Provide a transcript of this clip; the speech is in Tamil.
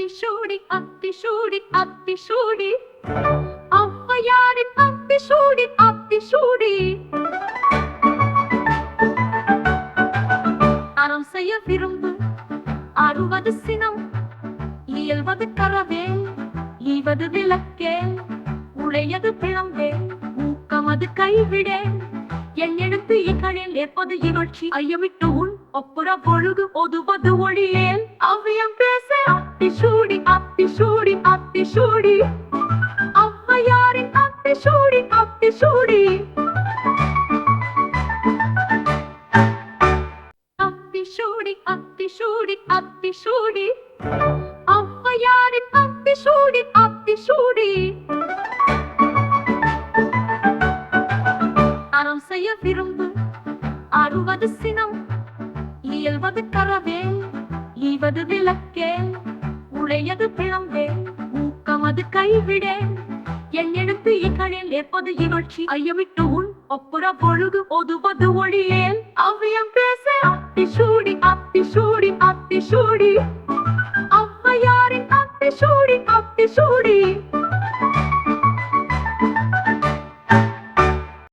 அத்திசூடி அத்திசூடி ஔவையாரின் அத்திசூடி அத்திசூடி அறம் செய்ய விரும்பு அறுவது சினம் இயல்வது கரவேல் ஈவது விளக்கேல் உடையது பிளம்பே ஊக்கமது கைவிடேன் என் எழுத்து இகழில் ஏற்பது இகழ்ச்சி ஐயமிட்டு உன் ஒப்புற பொழுது ஒதுவது ஒளியேல் அவ்வியம் பேச அத்திசூடி அத்திசூடி அத்திசூடி ஔவையாரின் அத்திசூடி அத்திசூடி அத்திசூடி அத்திசூடி அத்திசூடி ஔவையாரின் அத்திசூடி அத்திசூடி அறம் செய்ய விரும்பு அறுவது சினம் இயல்வது கரவேல் ஈவது விளக்கேல் உடையது பிளம்பேல் ஊக்கமது கைவிடேன் என் எழுத்து இகழில் ஏற்பது இகழ்ச்சி ஐயமிட்டு உன் ஒப்புற பொழுது ஒதுவது ஒளியேல் அவ்வியம் பேச அத்திசூடி அத்திசூடி அத்திசூடி ஔவையாரின் அத்திசூடி